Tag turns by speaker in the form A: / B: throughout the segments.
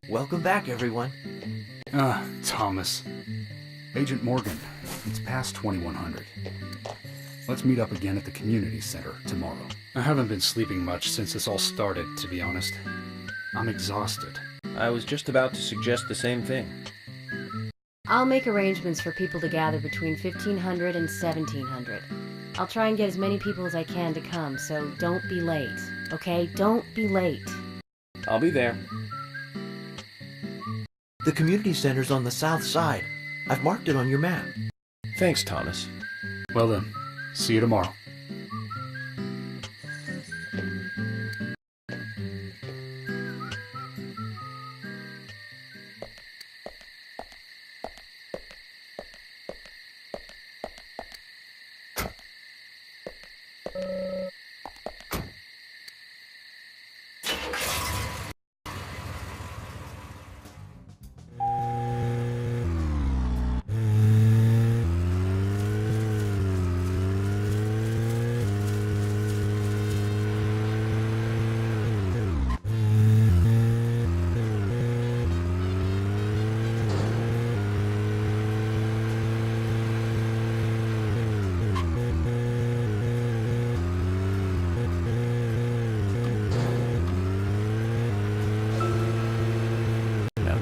A: Welcome back, everyone.
B: Thomas. Agent Morgan, it's past 2100. Let's meet up again at the community center tomorrow. I haven't been sleeping much since this all started, to be honest. I'm exhausted.
C: I was just about to suggest the same thing.
D: I'll make arrangements for people to gather between 1500 and 1700. I'll try and get as many people as I can to come, so don't be late. Okay? Don't be late.
C: I'll be there.
A: The community center's on the south side. I've marked it on your map.
C: Thanks, Thomas.
B: Well then, see you tomorrow.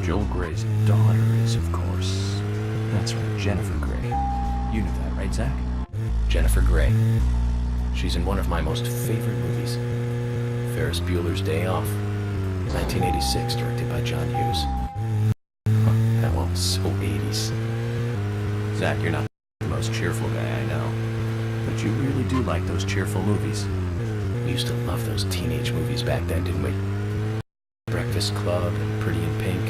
E: Joel Gray's daughter is, of course... That's right, Jennifer Grey. You knew that, right, Zach? Jennifer Grey. She's in one of my most favorite movies. Ferris Bueller's Day Off. 1986, directed by John Hughes. That one was so 80s. Zach, you're not the most cheerful guy I know. But you really do like those cheerful movies. We used to love those teenage movies back then, didn't we? Breakfast Club and Pretty in Pink.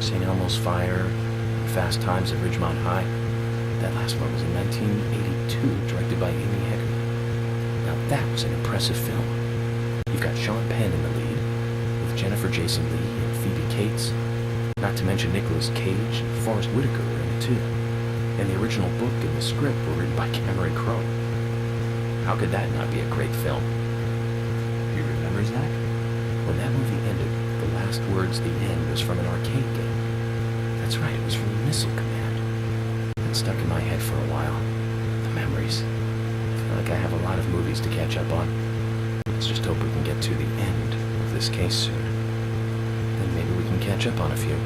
E: St. Elmo's Fire, and Fast Times at Ridgemont High. That last one was in 1982, directed by Amy Heckerman. Now that was an impressive film. You've got Sean Penn in the lead, with Jennifer Jason Leigh and Phoebe Cates, not to mention Nicolas Cage and Forrest Whitaker were in it too. And the original book and the script were written by Cameron Crowe. How could that not be a great film? You remember, Zach? When that movie ended, the last words, the end, was from an arcade game. That's right, it was from Missile Command. It stuck in my head for a while. The memories. I feel like I have a lot of movies to catch up on. Let's just hope we can get to the end of this case soon. Then maybe we can catch up on a few.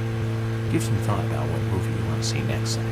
E: Give some thought about what movie you want to see next, Zach.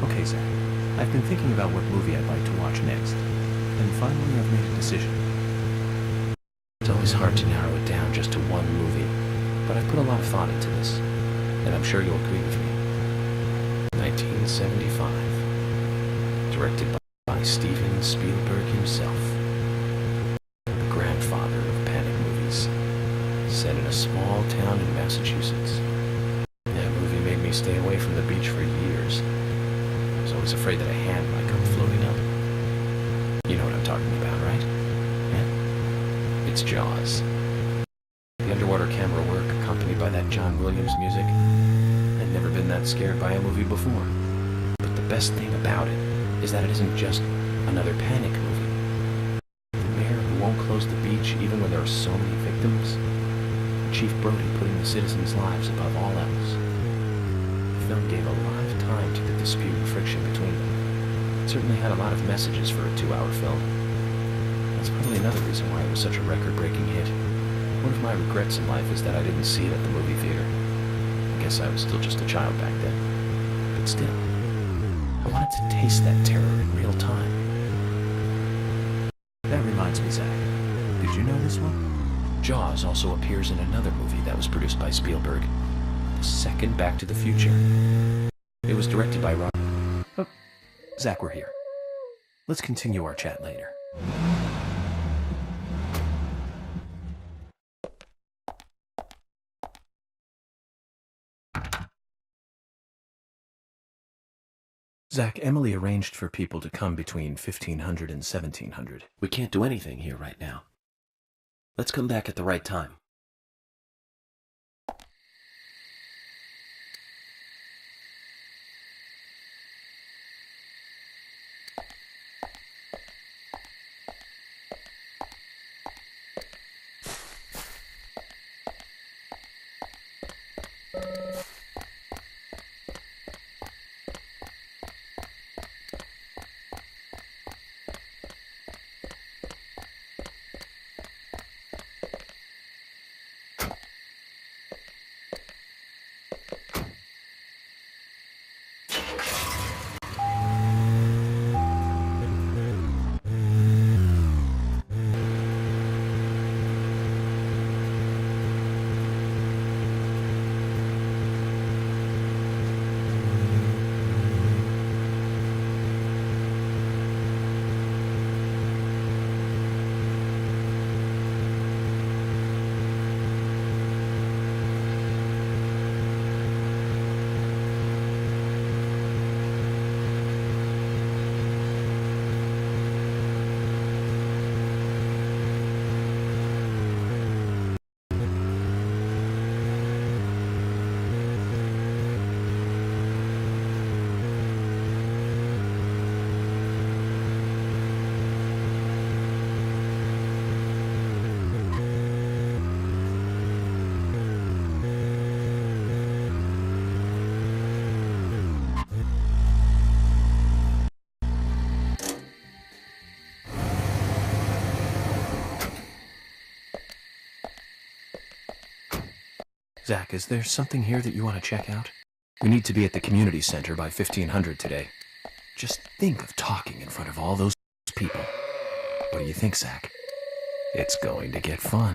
E: Okay, Zach. I've been thinking about what movie I'd like to watch next, and finally I've made a decision. It's always hard to narrow it down just to one movie, but I've put a lot of thought into this, and I'm sure you'll agree with me. 1975. Directed by Stephen Steven Spielberg himself. The grandfather of panic movies. Set in a small town in Massachusetts. That movie made me stay away from the beach for years. I was always afraid that a hand might come floating up. You know what I'm talking about, right? Yeah? It's Jaws. The underwater camera work accompanied by that John Williams music. I'd never been that scared by a movie before. But the best thing about it is that it isn't just another panic movie. The mayor who won't close the beach even when there are so many victims. Chief Brody putting the citizens' lives above all else. The film gave a lot of time to the dispute and friction between them. It certainly had a lot of messages for a 2-hour film. That's probably another reason why it was such a record-breaking hit. One of my regrets in life is that I didn't see it at the movie theater. I guess I was still just a child back then. But still, I wanted to taste that terror in real time.
C: That reminds me, Zach. Did you know this one?
E: Jaws also appears in another movie that was produced by Spielberg. The second Back to the Future. It was directed by Rob.
C: Oh, Zach, we're here. Let's continue our chat later. Zach, Emily arranged for people to come between 1500 and 1700.
A: We can't do anything here right now. Let's come back at the right time.
C: Zach, is there something here that you want to check out? We need to be at the community center by 1500 today. Just think of talking in front of all those people. What do you think, Zach? It's going to get fun.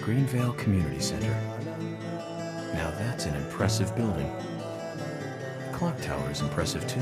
C: Greenvale Community Center. Now that's an impressive building. The clock tower is impressive too.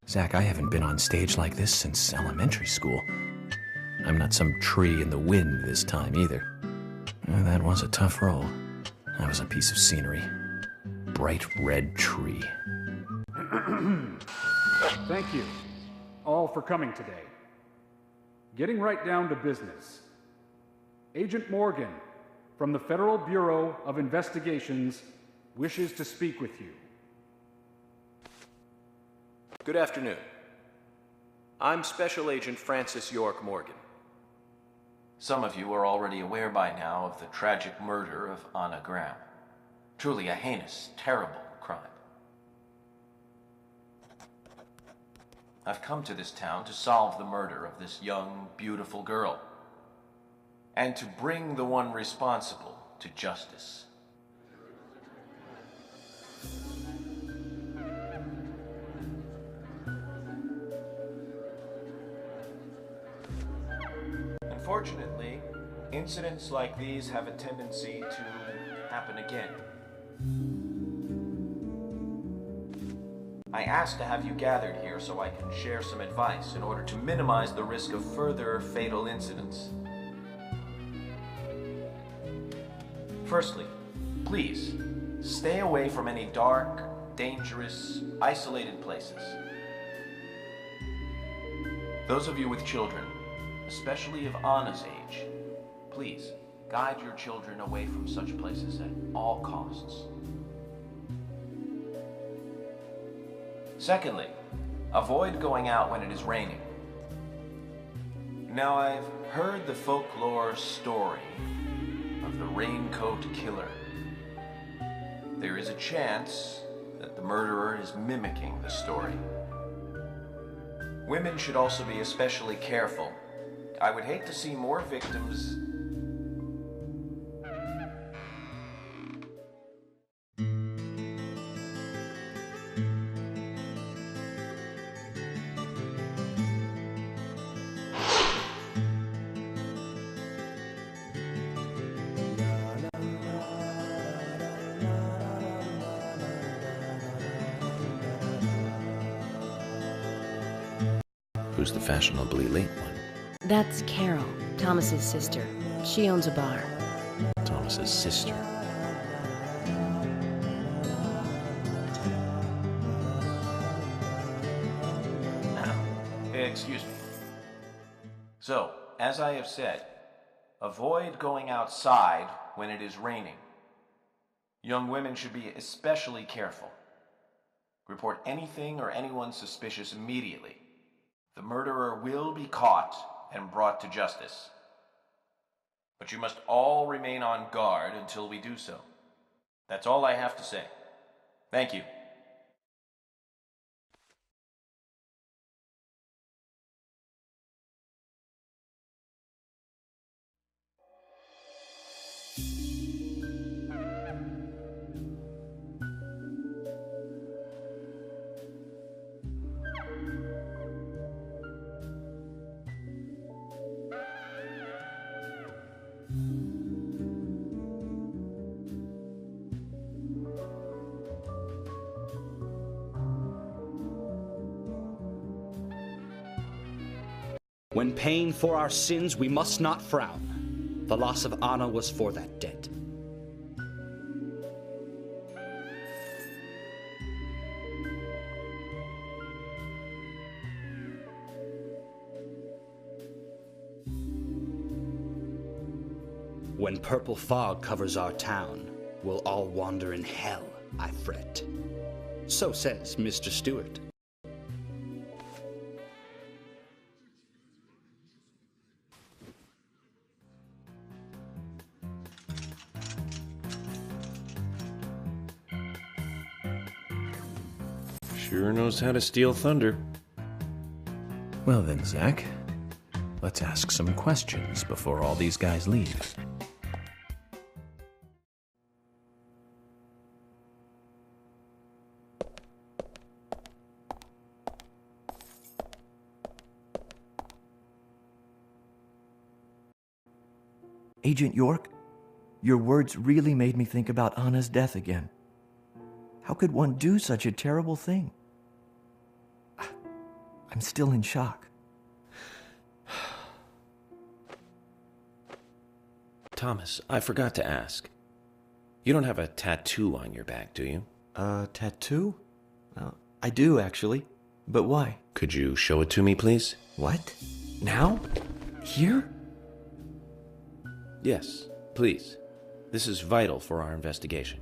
C: Zach, I haven't been on stage like this since elementary school. I'm not some tree in the wind this time either. That was a tough role. I was a piece of scenery. Bright red tree.
B: Thank you, all for coming today. Getting right down to business. Agent Morgan, from the Federal Bureau of Investigations, wishes to speak with you.
E: Good afternoon. I'm Special Agent Francis York Morgan. Some of you are already aware by now of the tragic murder of Anna Graham. Truly a heinous, terrible crime. I've come to this town to solve the murder of this young, beautiful girl, and to bring the one responsible to justice. Unfortunately, incidents like these have a tendency to happen again. I asked to have you gathered here so I can share some advice in order to minimize the risk of further fatal incidents. Firstly, please, stay away from any dark, dangerous, isolated places. Those of you with children, especially of Anna's age, please guide your children away from such places at all costs. Secondly, avoid going out when it is raining. Now, I've heard the folklore story of the raincoat killer. There is a chance that the murderer is mimicking the story. Women should also be especially careful. I would hate to see more victims.
C: Who's the fashionably late one?
D: That's Carol, Thomas's sister. She owns a bar.
C: Thomas's sister.
E: Excuse me. So, as I have said, avoid going outside when it is raining. Young women should be especially careful. Report anything or anyone suspicious immediately. The murderer will be caught and brought to justice. But you must all remain on guard until we do so. That's all I have to say. Thank you.
F: When paying for our sins, we must not frown. The loss of Anna was for that debt. When purple fog covers our town, we'll all wander in hell, I fret. So says Mr. Stewart.
E: Sure knows how to steal thunder.
C: Well then, Zach, let's ask some questions before all these guys leave.
A: Agent York, your words really made me think about Anna's death again. How could one do such a terrible thing? I'm still in shock.
E: Thomas, I forgot to ask. You don't have a tattoo on your back, do you?
A: Tattoo? I do, actually. But why?
E: Could you show it to me, please?
A: What? Now? Here?
E: Yes, please. This is vital for our investigation.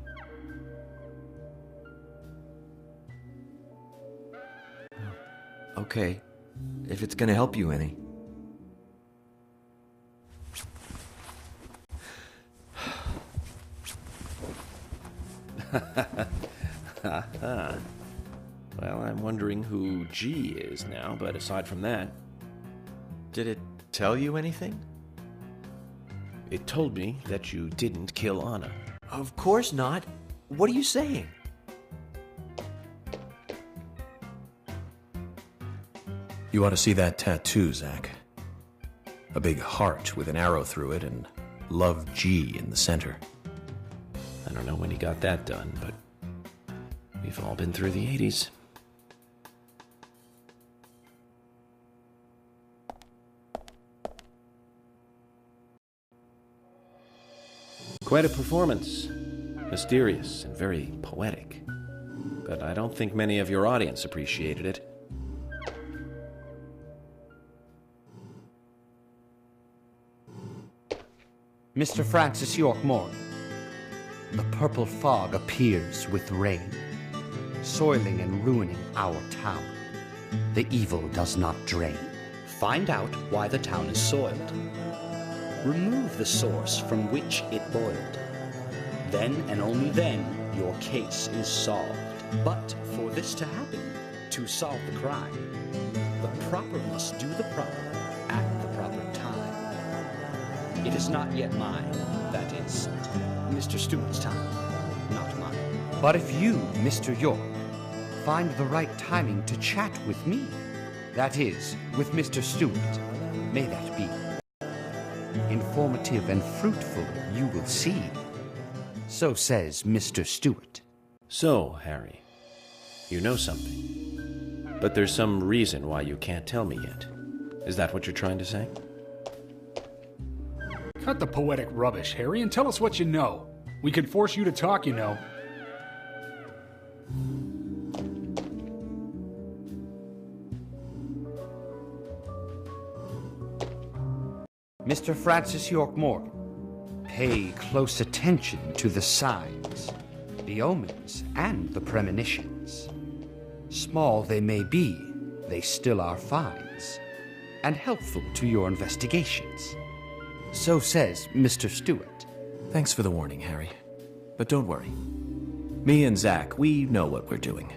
A: Okay, if it's gonna help you any.
E: Well, I'm wondering who G is now, but aside from that...
A: Did it tell you anything?
E: It told me that you didn't kill Anna.
A: Of course not. What are you saying?
C: You ought to see that tattoo, Zach. A big heart with an arrow through it and Love G in the center.
E: I don't know when he got that done, but we've all been through the 80s. Quite a performance. Mysterious and very poetic. But I don't think many of your audience appreciated it.
F: Mr. Francis York Morgan, the purple fog appears with rain, soiling and ruining our town. The evil does not drain. Find out why the town is soiled. Remove the source from which it boiled. Then and only then your case is solved. But for this to happen, to solve the crime, the proper must do the proper at the proper time. It is not yet mine, that is, Mr. Stewart's time, not mine. But if you, Mr. York, find the right timing to chat with me, that is, with Mr. Stewart, may that be. Informative and fruitful, you will see. So says Mr. Stewart.
E: So, Harry, you know something. But there's some reason why you can't tell me yet. Is that what you're trying to say?
B: Cut the poetic rubbish, Harry, and tell us what you know. We can force you to talk, you know.
F: Mr. Francis York Morgan, pay close attention to the signs, the omens, and the premonitions. Small they may be, they still are finds, and helpful to your investigations. So says Mr. Stewart.
C: Thanks for the warning, Harry. But don't worry. Me and Zach, we know what we're doing.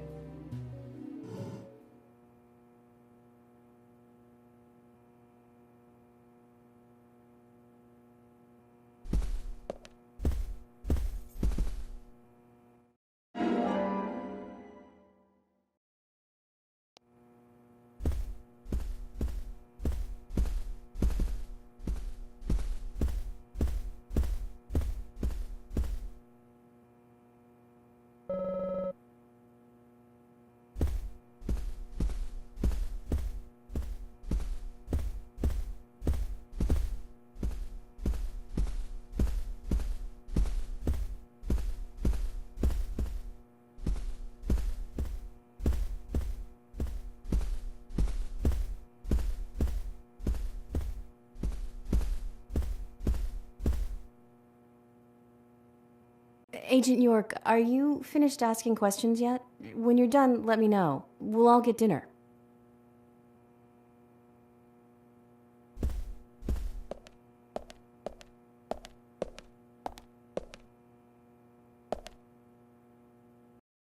D: Agent York, are you finished asking questions yet? When you're done, let me know. We'll all get dinner.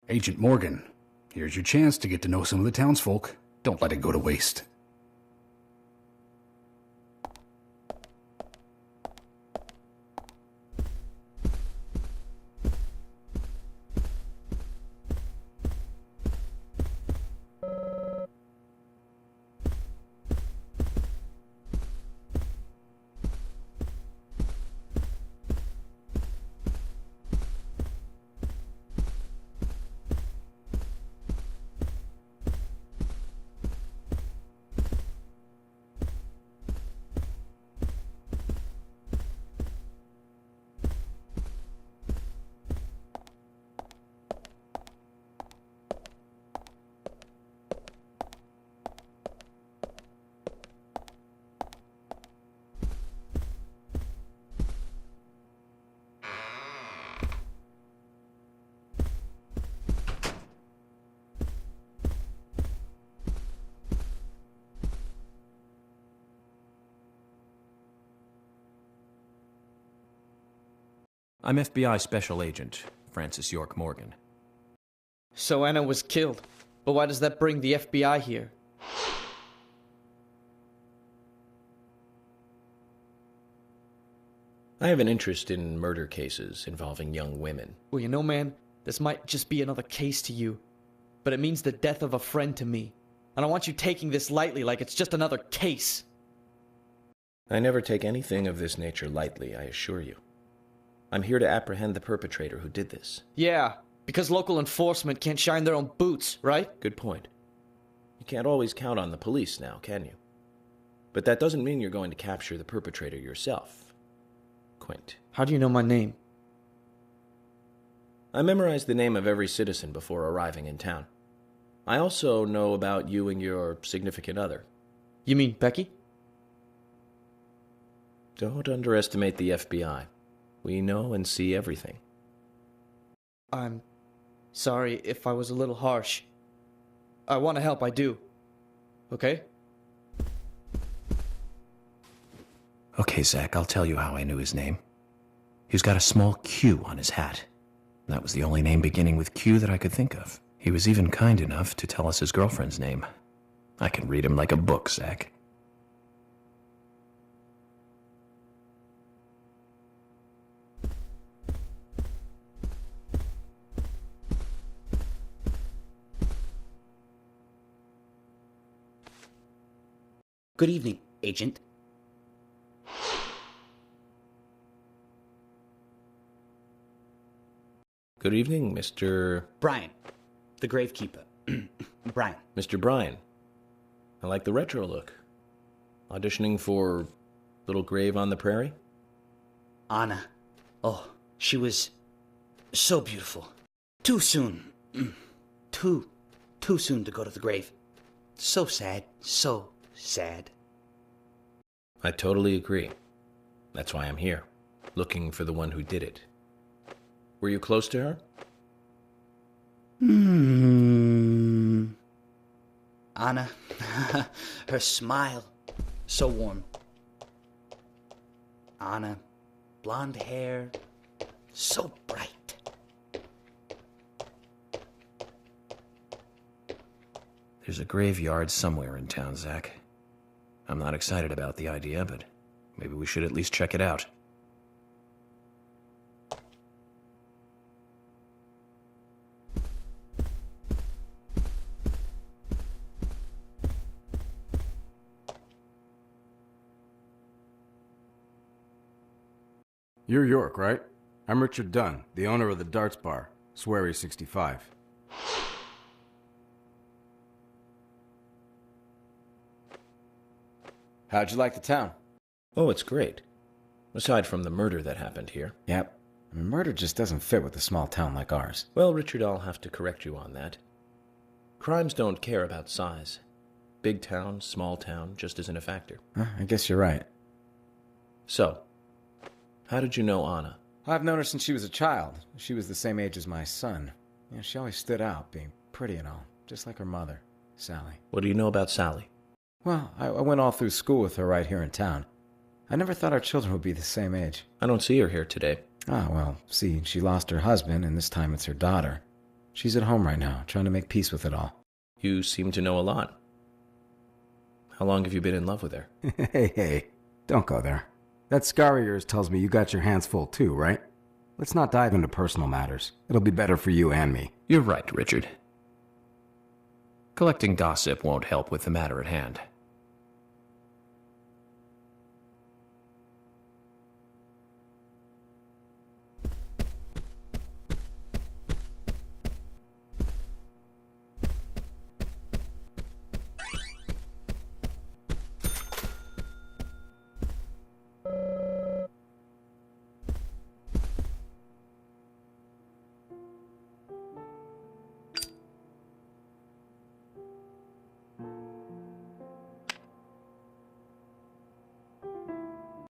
B: Agent Morgan, Here's your chance to get to know some of the townsfolk. Don't let it go to waste.
C: I'm FBI Special Agent Francis York Morgan.
G: So Anna was killed. But why does that bring the FBI here?
E: I have an interest in murder cases involving young women.
G: Well, you know, man, this might just be another case to you. But it means the death of a friend to me. I don't want you taking this lightly like it's just another case.
E: I never take anything of this nature lightly, I assure you. I'm here to apprehend the perpetrator who did this.
G: Yeah, because local enforcement can't shine their own boots, right?
E: Good point. You can't always count on the police now, can you? But that doesn't mean you're going to capture the perpetrator yourself. Quint.
G: How do you know my name?
E: I memorized the name of every citizen before arriving in town. I also know about you and your significant other.
G: You mean Becky?
E: Don't underestimate the FBI. We know and see everything.
G: I'm sorry if I was a little harsh. I want to help, I do. Okay?
C: Okay, Zach, I'll tell you how I knew his name. He's got a small Q on his hat. That was the only name beginning with Q that I could think of. He was even kind enough to tell us his girlfriend's name. I can read him like a book, Zach.
H: Good evening, Agent.
E: Good evening, Mr.
H: Brian, the gravekeeper. Brian.
E: Mr. Bryan. I like the retro look. Auditioning for Little Grave on the Prairie?
H: Anna. Oh, she was so beautiful. Too soon. Too soon to go to the grave. So sad. So sad.
E: I totally agree. That's why I'm here, looking for the one who did it. Were you close to her?
H: Anna, her smile, so warm. Anna, blonde hair, so bright.
C: There's a graveyard somewhere in town, Zach. I'm not excited about the idea, but maybe we should at least check it out.
I: You're York, right? I'm Richard Dunn, the owner of the Darts Bar, Swery 65. How'd you like the town?
E: Oh, it's great. Aside from the murder that happened here.
I: Yep. I mean, murder just doesn't fit with a small town like ours.
E: Well, Richard, I'll have to correct you on that. Crimes don't care about size. Big town, small town, just isn't a factor.
I: I guess you're right.
E: So, how did you know Anna?
I: I've known her since she was a child. She was the same age as my son. You know, she always stood out, being pretty and all, just like her mother, Sally.
E: What do you know about Sally?
I: Well, I went all through school with her right here in town. I never thought our children would be the same age.
E: I don't see her here today.
I: Ah, well, see, she lost her husband, and this time it's her daughter. She's at home right now, trying to make peace with it all.
E: You seem to know a lot. How long have you been in love with her?
J: Hey, don't go there. That scar of yours tells me you got your hands full too, right? Let's not dive into personal matters. It'll be better for you and me.
E: You're right, Richard. Collecting gossip won't help with the matter at hand.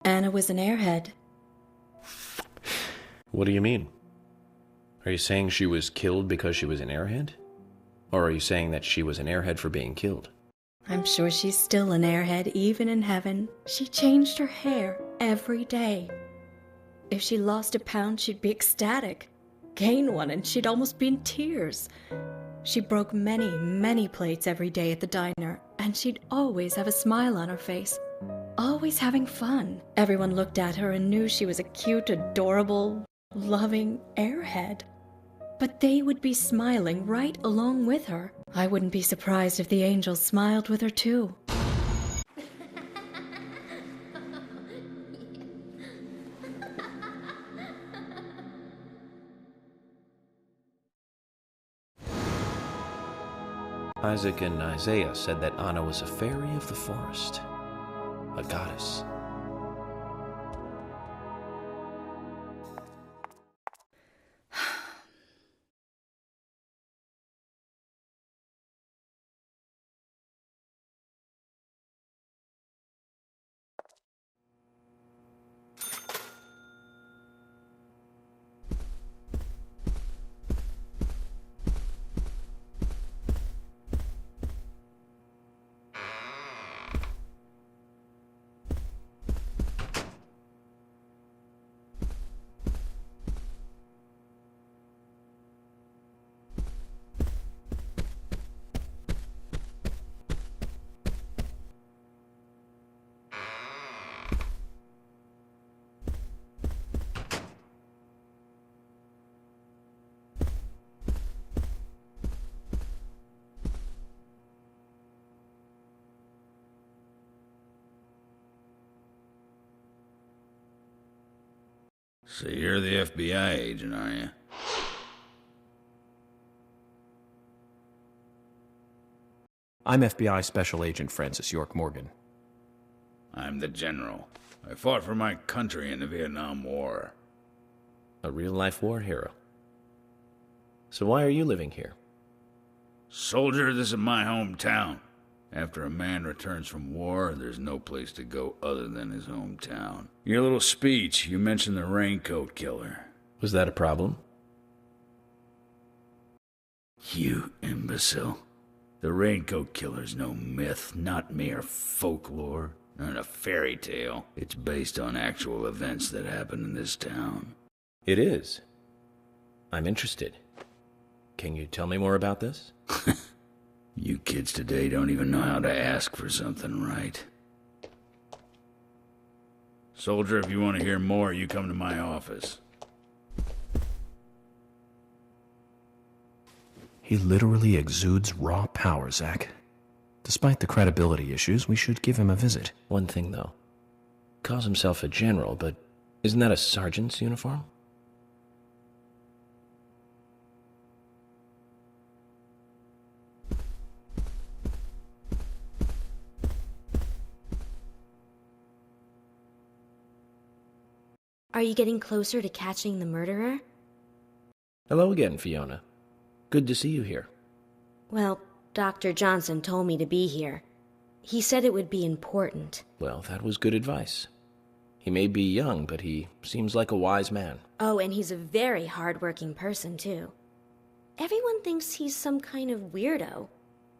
K: Anna was an airhead.
E: What do you mean? Are you saying she was killed because she was an airhead? Or are you saying that she was an airhead for being killed?
K: I'm sure she's still an airhead even in heaven. She changed her hair every day. If she lost a pound, she'd be ecstatic. Gain one, and she'd almost be in tears. She broke many, many plates every day at the diner, and she'd always have a smile on her face. Always having fun. Everyone looked at her and knew she was a cute, adorable, loving airhead. But they would be smiling right along with her. I wouldn't be surprised if the angels smiled with her too.
E: Isaac and Isaiah said that Anna was a fairy of the forest. A goddess.
L: So you're the FBI agent, are you?
E: I'm FBI Special Agent Francis York Morgan.
L: I'm the general. I fought for my country in the Vietnam War.
E: A real-life war hero. So why are you living here?
L: Soldier, this is my hometown. After a man returns from war, there's no place to go other than his hometown. In your little speech, you mentioned the raincoat killer.
E: Was that a problem?
L: You imbecile. The raincoat killer's no myth, not mere folklore, not a fairy tale. It's based on actual events that happened in this town.
E: It is. I'm interested. Can you tell me more about this?
L: You kids today don't even know how to ask for something right. Soldier, if you want to hear more, you come to my office.
E: He literally exudes raw power, Zach. Despite the credibility issues, we should give him a visit. One thing, though. Calls himself a general, but isn't that a sergeant's uniform?
D: Are you getting closer to catching the murderer?
E: Hello again, Fiona. Good to see you here.
D: Well, Dr. Johnson told me to be here. He said it would be important.
E: Well, that was good advice. He may be young, but he seems like a wise man.
D: Oh, and he's a very hard-working person, too. Everyone thinks he's some kind of weirdo,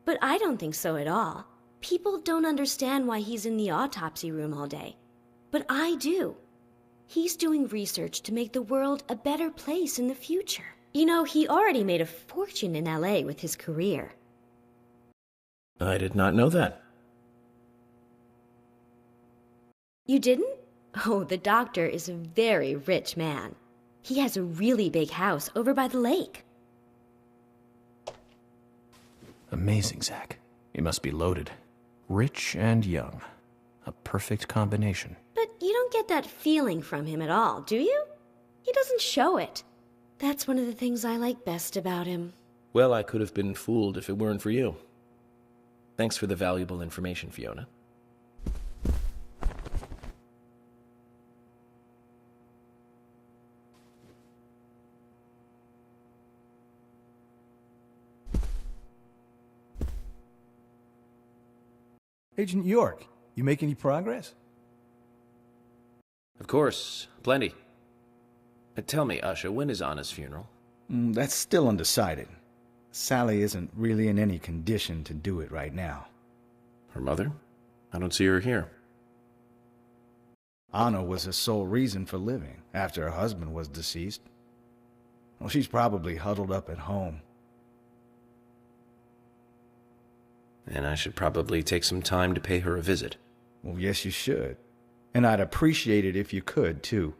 D: but I don't think so at all. People don't understand why he's in the autopsy room all day, but I do. He's doing research to make the world a better place in the future. You know, he already made a fortune in LA with his career.
E: I did not know that.
D: You didn't? Oh, the doctor is a very rich man. He has a really big house over by the lake.
C: Amazing, Zach. You must be loaded. Rich and young. A perfect combination.
D: But you don't get that feeling from him at all, do you? He doesn't show it. That's one of the things I like best about him.
E: Well, I could have been fooled if it weren't for you. Thanks for the valuable information, Fiona.
M: Agent York, you make any progress?
E: Of course, plenty. Tell me, Usha, when is Anna's funeral?
N: That's still undecided. Sally isn't really in any condition to do it right now.
E: Her mother? I don't see her here.
N: Anna was her sole reason for living after her husband was deceased. Well, she's probably huddled up at home.
E: And I should probably take some time to pay her a visit.
N: Well, yes, you should. And I'd appreciate it if you could, too.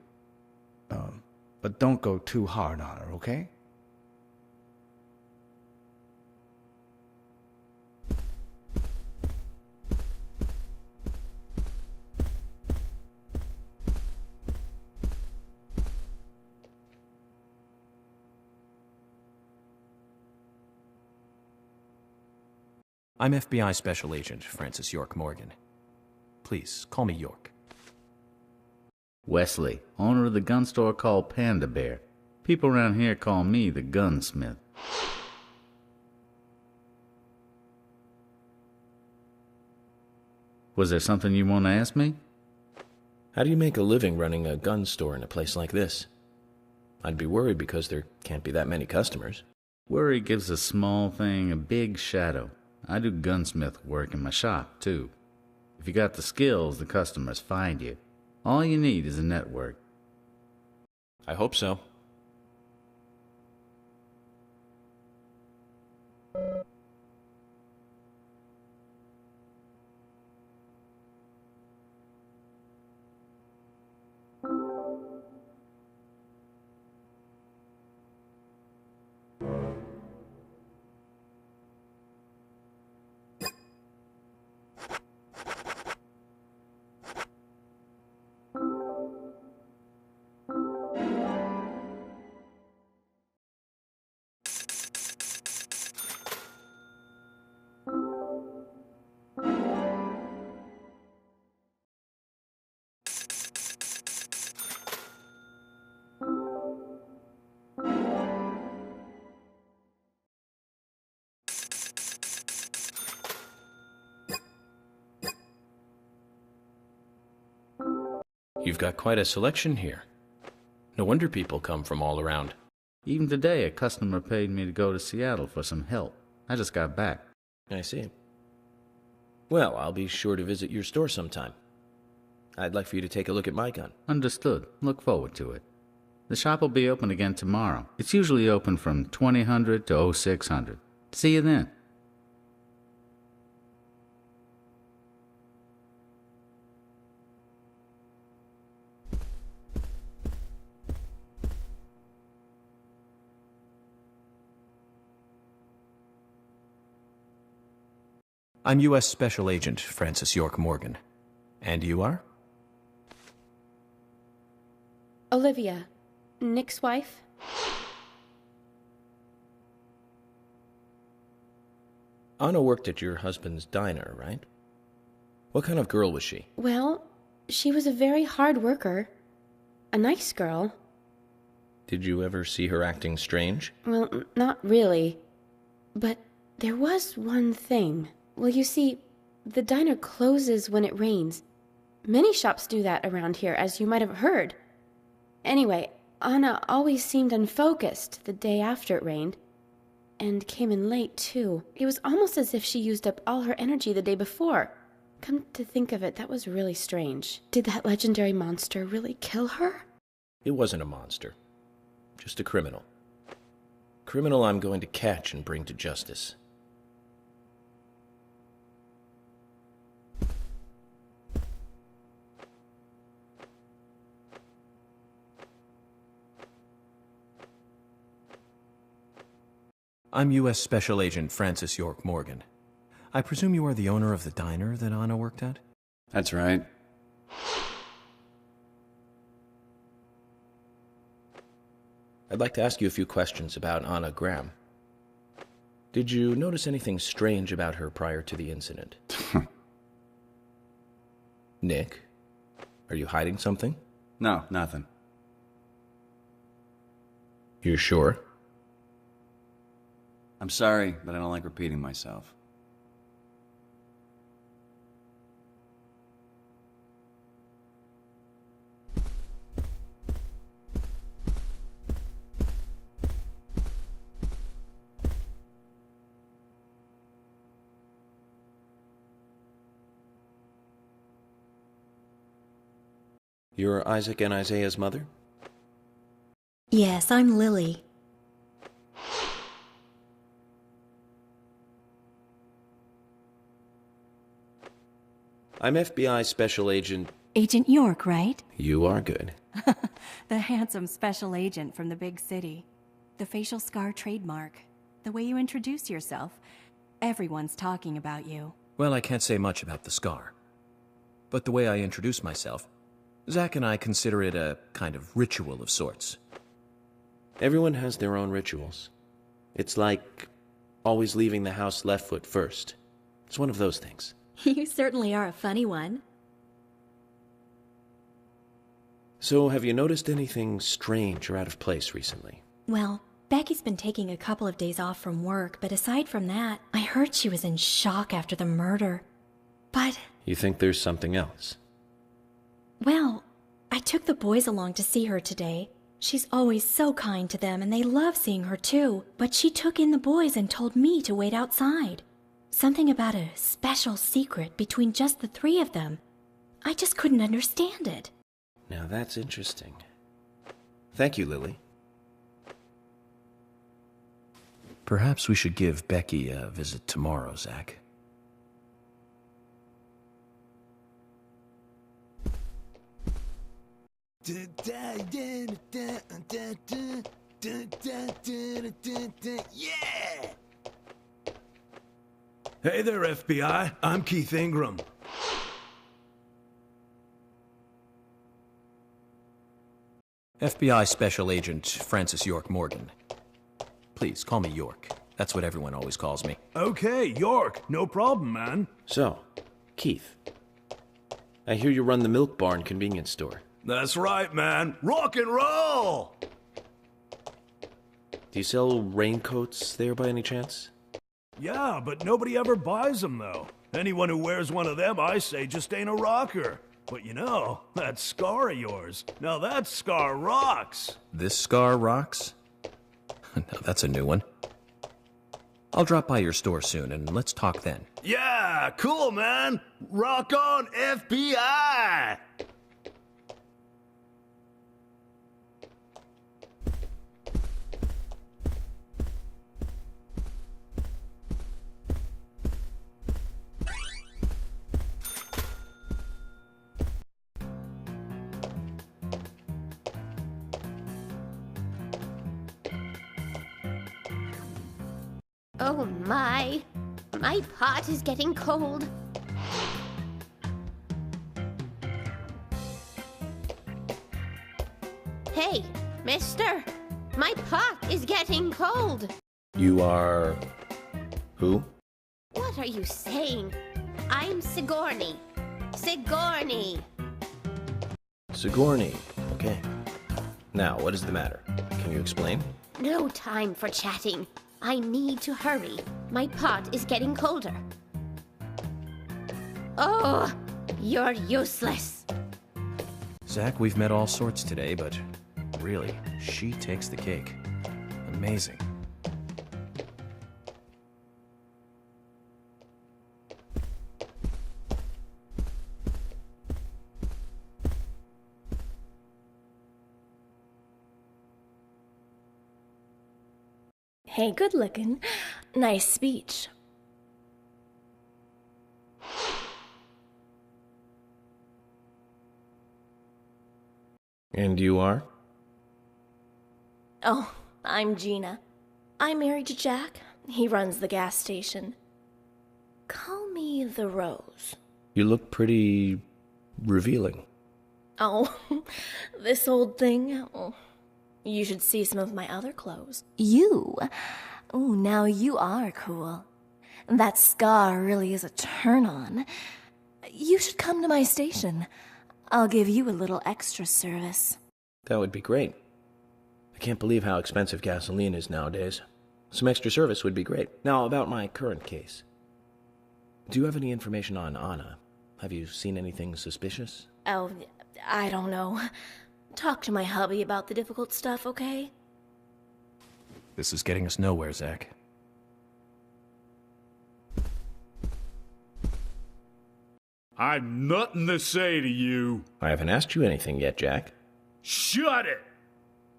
N: But don't go too hard on her, okay?
C: I'm FBI Special Agent Francis York Morgan. Please, call me York.
L: Wesley, owner of the gun store called Panda Bear. People around here call me the gunsmith. Was there something you want to ask me?
E: How do you make a living running a gun store in a place like this? I'd be worried because there can't be that many customers.
L: Worry gives a small thing a big shadow. I do gunsmith work in my shop, too. If you got the skills, the customers find you. All you need is a network.
E: I hope so. You've got quite a selection here. No wonder people come from all around.
L: Even today, a customer paid me to go to Seattle for some help. I just got back.
E: I see. Well, I'll be sure to visit your store sometime. I'd like for you to take a look at my gun.
L: Understood. Look forward to it. The shop will be open again tomorrow. It's usually open from 2000 to 0600. See you then.
C: I'm U.S. Special Agent Francis York Morgan. And you are?
K: Olivia, Nick's wife.
E: Anna worked at your husband's diner, right? What kind of girl was she?
K: Well, she was a very hard worker. A nice girl.
E: Did you ever see her acting strange?
K: Well, not really. But there was one thing. Well, you see, the diner closes when it rains. Many shops do that around here, as you might have heard. Anyway, Anna always seemed unfocused the day after it rained. And came in late, too. It was almost as if she used up all her energy the day before. Come to think of it, that was really strange. Did that legendary monster really kill her?
E: It wasn't a monster. Just a criminal. criminal I'm going to catch and bring to justice. I'm U.S. Special Agent Francis York Morgan. I presume you are the owner of the diner that Anna worked at?
O: That's right.
E: I'd like to ask you a few questions about Anna Graham. Did you notice anything strange about her prior to the incident? Nick, are you hiding something?
O: No, nothing.
E: You're sure?
O: I'm sorry, but I don't like repeating myself.
E: You're Isaac and Isaiah's mother?
K: Yes, I'm Lily.
E: I'm FBI Special Agent...
P: Agent York, right?
E: You are good.
P: The handsome special agent from the big city. The facial scar trademark. The way you introduce yourself. Everyone's talking about you.
E: Well, I can't say much about the scar. But the way I introduce myself, Zach and I consider it a kind of ritual of sorts. Everyone has their own rituals. It's like always leaving the house left foot first. It's one of those things.
K: You certainly are a funny one.
E: So, have you noticed anything strange or out of place recently?
K: Well, Becky's been taking a couple of days off from work, but aside from that, I heard she was in shock after the murder. But...
E: You think there's something else?
K: Well, I took the boys along to see her today. She's always so kind to them, and they love seeing her too. But she took in the boys and told me to wait outside. Something about a special secret between just the three of them. I just couldn't understand it.
E: Now that's interesting. Thank you, Lily. Perhaps we should give Becky a visit tomorrow, Zach.
M: Yeah! Hey there, FBI. I'm Keith Ingram.
E: FBI Special Agent Francis York Morgan. Please, call me York. That's what everyone always calls me.
M: Okay, York. No problem, man.
E: So, Keith, I hear you run the Milk Barn convenience store.
M: That's right, man. Rock and roll!
E: Do you sell raincoats there by any chance?
M: Yeah, but nobody ever buys them, though. Anyone who wears one of them, I say, just ain't a rocker. But you know, that scar of yours, now that scar rocks.
E: This scar rocks? Now that's a new one. I'll drop by your store soon, and let's talk then.
M: Yeah, cool, man. Rock on, FBI!
Q: Oh my pot is getting cold. Hey, mister, my pot is getting cold.
E: You are... who?
Q: What are you saying? I'm Sigourney. Sigourney.
E: Sigourney. Okay. Now, what is the matter? Can you explain?
Q: No time for chatting. I need to hurry. My pot is getting colder. Oh, you're useless.
E: Zach, we've met all sorts today, but really, she takes the cake. Amazing.
K: Hey, good looking. Nice speech.
E: And you are?
K: Oh, I'm Gina. I'm married to Jack. He runs the gas station. Call me the Rose.
E: You look pretty revealing.
K: Oh, this old thing. Oh, you should see some of my other clothes.
P: You? Oh, now you are cool. That scar really is a turn-on. You should come to my station. I'll give you a little extra service.
E: That would be great. I can't believe how expensive gasoline is nowadays. Some extra service would be great. Now, about my current case. Do you have any information on Anna? Have you seen anything suspicious?
K: Oh, I don't know. Talk to my hubby about the difficult stuff, okay?
C: This is getting us nowhere, Zach.
L: I've nothing to say to you.
E: I haven't asked you anything yet, Jack.
L: Shut it!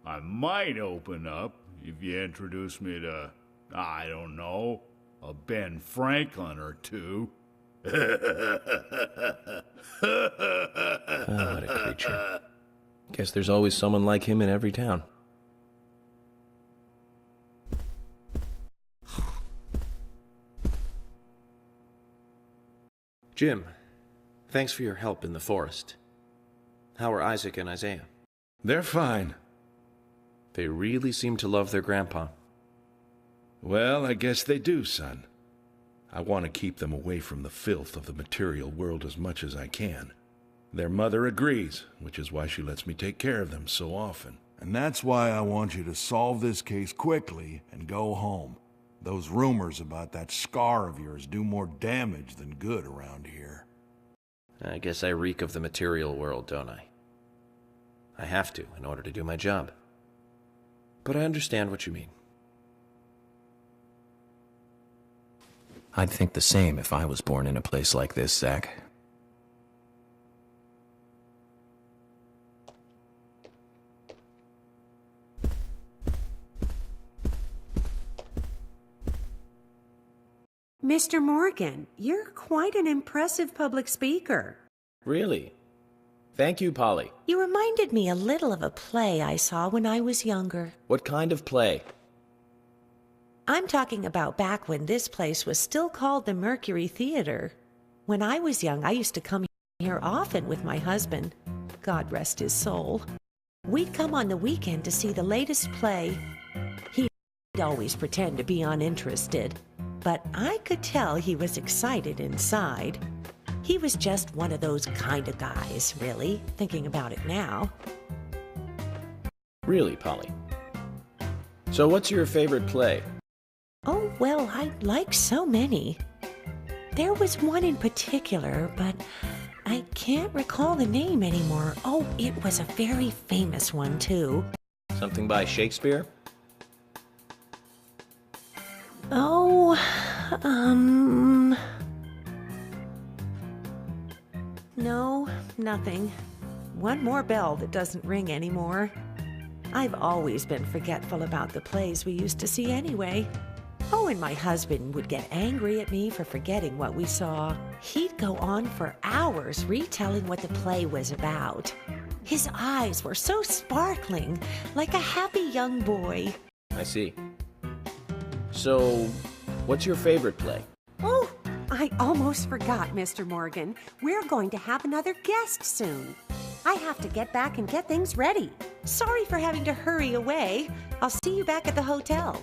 L: I might open up if you introduce me to, I don't know, a Ben Franklin or two.
E: Oh, what a creature. Guess there's always someone like him in every town. Jim, thanks for your help in the forest. How are Isaac and Isaiah?
L: They're fine.
E: They really seem to love their grandpa.
L: Well, I guess they do, son. I want to keep them away from the filth of the material world as much as I can. Their mother agrees, which is why she lets me take care of them so often.
M: And that's why I want you to solve this case quickly and go home. Those rumors about that scar of yours do more damage than good around here.
E: I guess I reek of the material world, don't I? I have to, in order to do my job. But I understand what you mean.
C: I'd think the same if I was born in a place like this, Zach.
R: Mr. Morgan, you're quite an impressive public speaker.
E: Really? Thank you, Polly.
R: You reminded me a little of a play I saw when I was younger.
E: What kind of play?
R: I'm talking about back when this place was still called the Mercury Theater. When I was young, I used to come here often with my husband. God rest his soul. We'd come on the weekend to see the latest play. He'd always pretend to be uninterested, but I could tell he was excited inside. He was just one of those kind of guys, really, thinking about it now.
E: Really, Polly? So what's your favorite play?
R: Oh, well, I like so many. There was one in particular, but I can't recall the name anymore. Oh, it was a very famous one, too.
E: Something by Shakespeare?
R: Oh, no, nothing. One more bell that doesn't ring anymore. I've always been forgetful about the plays we used to see anyway. Oh, and my husband would get angry at me for forgetting what we saw. He'd go on for hours retelling what the play was about. His eyes were so sparkling, like a happy young boy.
E: I see. So, what's your favorite play?
R: Oh, I almost forgot, Mr. Morgan. We're going to have another guest soon. I have to get back and get things ready. Sorry for having to hurry away. I'll see you back at the hotel.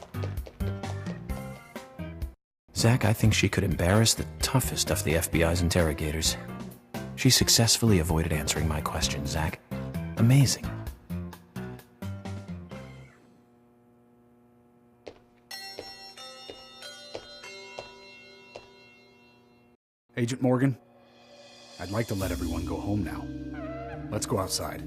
C: Zach, I think she could embarrass the toughest of the FBI's interrogators. She successfully avoided answering my question, Zach. Amazing.
B: Agent Morgan, I'd like to let everyone go home now. Let's go outside.